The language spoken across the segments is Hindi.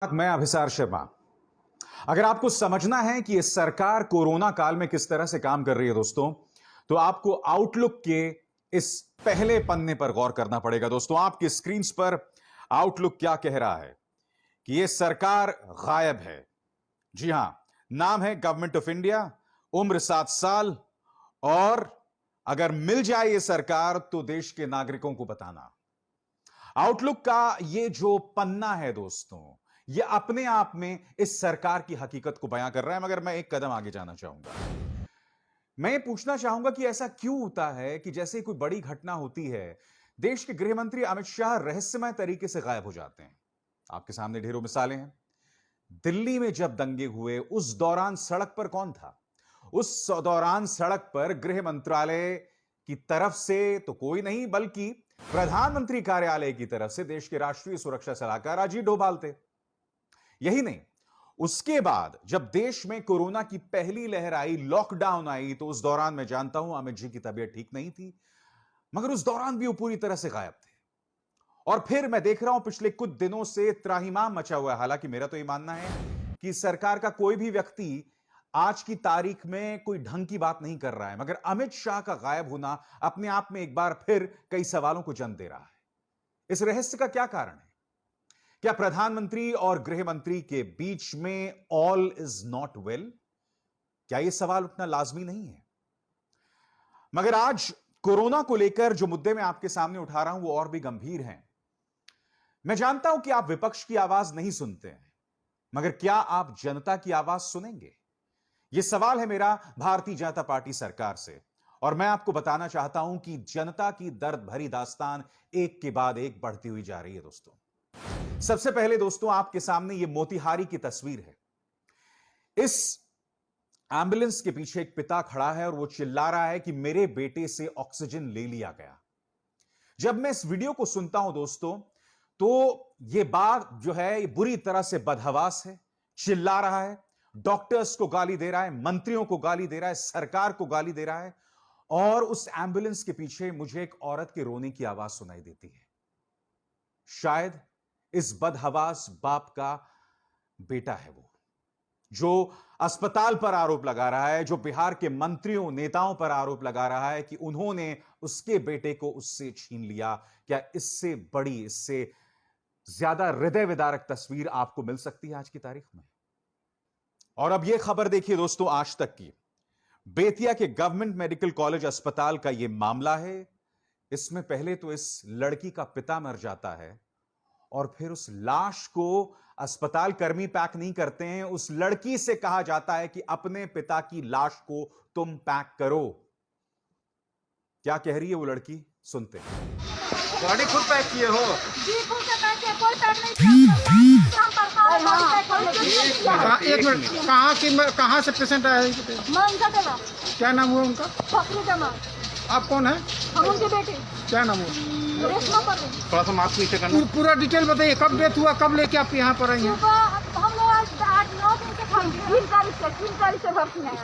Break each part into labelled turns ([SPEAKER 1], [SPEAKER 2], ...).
[SPEAKER 1] मैं अभिसार शर्मा। अगर आपको समझना है कि ये सरकार कोरोना काल में किस तरह से काम कर रही है दोस्तों, तो आपको आउटलुक के इस पहले पन्ने पर गौर करना पड़ेगा। दोस्तों, आपकी स्क्रीन पर आउटलुक क्या कह रहा है कि ये सरकार गायब है। जी हां, नाम है गवर्नमेंट ऑफ इंडिया, उम्र 7 साल, और अगर मिल जाए ये सरकार तो देश के नागरिकों को बताना। आउटलुक का ये जो पन्ना है दोस्तों, ये अपने आप में इस सरकार की हकीकत को बयां कर रहा है। मगर मैं एक कदम आगे जाना चाहूंगा। मैं ये पूछना चाहूंगा कि ऐसा क्यों होता है कि जैसे कोई बड़ी घटना होती है, देश के गृह मंत्री अमित शाह रहस्यमय तरीके से गायब हो जाते हैं। आपके सामने ढेरों मिसालें हैं। दिल्ली में जब दंगे हुए, उस दौरान सड़क पर कौन था? उस दौरान सड़क पर गृह मंत्रालय की तरफ से तो कोई नहीं, बल्कि प्रधानमंत्री कार्यालय की तरफ से देश के राष्ट्रीय सुरक्षा सलाहकार अजीत डोभाल थे। यही नहीं, उसके बाद जब देश में कोरोना की पहली लहर आई, लॉकडाउन आई, तो उस दौरान मैं जानता हूं अमित जी की तबीयत ठीक नहीं थी, मगर उस दौरान भी वो पूरी तरह से गायब थे। और फिर मैं देख रहा हूं पिछले कुछ दिनों से त्राहिमाम मचा हुआ है। हालांकि मेरा तो यह मानना है कि सरकार का कोई भी व्यक्ति आज की तारीख में कोई ढंग की बात नहीं कर रहा है, मगर अमित शाह का गायब होना अपने आप में एक बार फिर कई सवालों को जन्म दे रहा है। इस रहस्य का क्या कारण है? क्या प्रधानमंत्री और गृह मंत्री के बीच में ऑल इज नॉट वेल? क्या यह सवाल उतना लाजमी नहीं है? मगर आज कोरोना को लेकर जो मुद्दे मैं आपके सामने उठा रहा हूं वो और भी गंभीर हैं। मैं जानता हूं कि आप विपक्ष की आवाज नहीं सुनते हैं, मगर क्या आप जनता की आवाज सुनेंगे? यह सवाल है मेरा भारतीय जनता पार्टी सरकार से। और मैं आपको बताना चाहता हूं कि जनता की दर्द भरी दास्तान एक के बाद एक बढ़ती हुई जा रही है दोस्तों। सबसे पहले दोस्तों, आपके सामने यह मोतिहारी की तस्वीर है। इस एम्बुलेंस के पीछे एक पिता खड़ा है और वो चिल्ला रहा है कि मेरे बेटे से ऑक्सीजन ले लिया गया। जब मैं इस वीडियो को सुनता हूं दोस्तों, तो यह बात जो है ये बुरी तरह से बदहवास है। चिल्ला रहा है, डॉक्टर्स को गाली दे रहा है, मंत्रियों को गाली दे रहा है, सरकार को गाली दे रहा है। और उस एम्बुलेंस के पीछे मुझे एक औरत के रोने की आवाज सुनाई देती है। शायद इस बदहवास बाप का बेटा है वो, जो अस्पताल पर आरोप लगा रहा है, जो बिहार के मंत्रियों नेताओं पर आरोप लगा रहा है कि उन्होंने उसके बेटे को उससे छीन लिया। क्या इससे बड़ी, इससे ज्यादा हृदय विदारक तस्वीर आपको मिल सकती है आज की तारीख में? और अब यह खबर देखिए दोस्तों, आज तक की बेतिया के गवर्नमेंट मेडिकल कॉलेज अस्पताल का यह मामला है। इसमें पहले तो इस लड़की का पिता मर जाता है और फिर उस लाश को अस्पताल कर्मी पैक नहीं करते हैं। उस लड़की से कहा जाता है कि अपने पिता की लाश को तुम पैक करो। क्या कह रही है वो लड़की, सुनते हैं।
[SPEAKER 2] गाड़ी खुद पैक किए हो?
[SPEAKER 3] जी खुद से पैक किया, कोई पैक नहीं किया।
[SPEAKER 2] एक मिनट, कहाँ से पेशेंट आया है?
[SPEAKER 3] क्या
[SPEAKER 2] नाम हुआ उनका?
[SPEAKER 3] फखरू जमा।
[SPEAKER 2] आप कौन है?
[SPEAKER 3] हम उनके बेटे।
[SPEAKER 2] क्या नाम हुआ?
[SPEAKER 3] रेशमा परवीन।
[SPEAKER 2] थोड़ा सा मास्क नीचे करना। पूरा डिटेल बताइए, कब डेथ हुआ, कब लेके आप यहाँ पर आई हैं?
[SPEAKER 3] हम लोग आज 8-9 दिन से 3 तारीख से भर्ती हैं।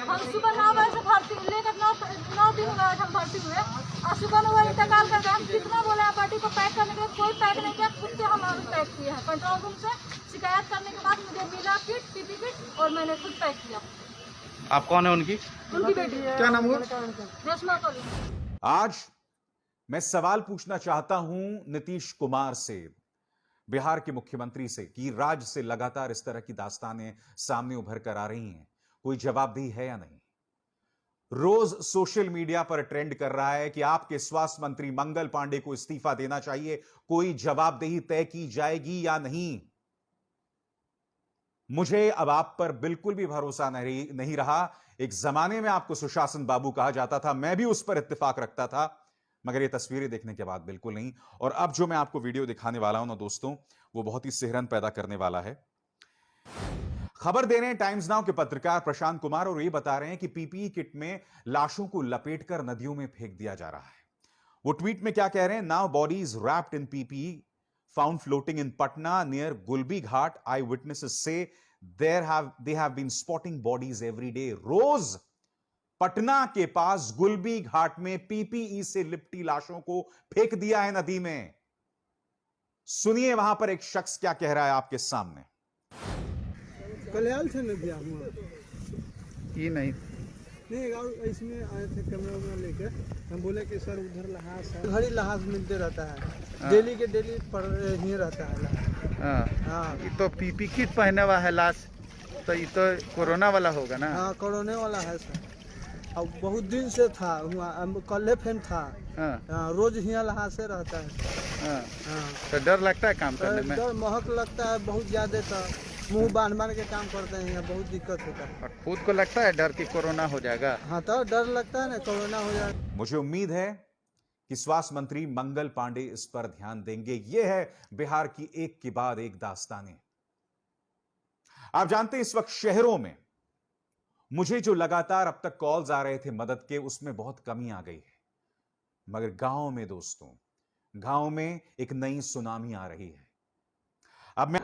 [SPEAKER 3] हम सुबह 9 बजे से भर्ती लेकर 9 दिन हुआ हम भर्ती हुए, और सुबह में वो इंतकाल कर गए। हम कितना बोले आप पार्टी को पैक करने के लिए, कोई पैक नहीं किया। खुद से हम पैक किए हैं। कंट्रोल रूम से शिकायत करने के बाद मुझे मिला किट, पीपी किट, और मैंने खुद पैक किया।
[SPEAKER 2] आप कौन है उनकी?
[SPEAKER 3] उनकी बेटी।
[SPEAKER 2] क्या नाम हुआ?
[SPEAKER 3] रेशमा परवीन।
[SPEAKER 1] आज मैं सवाल पूछना चाहता हूं नीतीश कुमार से, बिहार के मुख्यमंत्री से, कि राज्य से लगातार इस तरह की दास्तानें सामने उभर कर आ रही हैं, कोई जवाबदेही है या नहीं? रोज सोशल मीडिया पर ट्रेंड कर रहा है कि आपके स्वास्थ्य मंत्री मंगल पांडे को इस्तीफा देना चाहिए, कोई जवाबदेही तय की जाएगी या नहीं? मुझे अब आप पर बिल्कुल भी भरोसा नहीं रहा। एक जमाने में आपको सुशासन बाबू कहा जाता था, मैं भी उस पर इत्तेफाक रखता था, मगर ये तस्वीरें देखने के बाद बिल्कुल नहीं। और अब जो मैं आपको वीडियो दिखाने वाला हूं ना दोस्तों, वो बहुत ही सिहरन पैदा करने वाला है। खबर दे रहे हैं टाइम्स नाउ के पत्रकार प्रशांत कुमार, और ये बता रहे हैं कि पीपीई किट में लाशों को लपेटकर नदियों में फेंक दिया जा रहा है। वो ट्वीट में क्या कह रहे हैं? Now bodies wrapped in PPE found floating in Patna near Gulbi Ghat. I witnesses से they have been spotting bodies every day। रोज पटना के पास गुलबी घाट में पीपीई से लिपटी लाशों को फेंक दिया है नदी में। सुनिए वहां पर एक शख्स क्या कह रहा है आपके सामने।
[SPEAKER 2] कल्याण से नहीं गया हुआ
[SPEAKER 4] ये नहीं
[SPEAKER 2] नहीं, और इसमें आए थे कैमरा वैमरा लेके। हम बोले कि सर उधर लहास है, उधर ही लहास मिलते रहता है, डेली के डेली पर ही रहता है लहास। हाँ
[SPEAKER 4] ये तो पीपी किट पहने हुआ है लाश, तो ये तो कोरोना वाला होगा ना।
[SPEAKER 2] हाँ कोरोना वाला है सर, अब बहुत दिन से था वहाँ, कल फेन था। हाँ, रोज यहाँ लहास से रहता है। हाँ
[SPEAKER 4] तो डर लगता है काम करने में।
[SPEAKER 2] डर महक लगता है बहुत ज्यादा, था मुंह बांध के काम करते हैं, यहाँ बहुत दिक्कत होता है।
[SPEAKER 4] और खुद को लगता है डर कि कोरोना हो जाएगा।
[SPEAKER 2] हाँ तो डर लगता है ना कोरोना हो जाएगा।
[SPEAKER 1] मुझे उम्मीद है कि स्वास्थ्य मंत्री मंगल पांडे इस पर ध्यान देंगे। यह है बिहार की एक के बाद एक दास्तानें। आप जानते हैं इस वक्त शहरों में मुझे जो लगातार अब तक कॉल्स आ रहे थे मदद के, उसमें बहुत कमी आ गई है। मगर गांव में दोस्तों, गांव में एक नई सुनामी आ रही है। अब मैं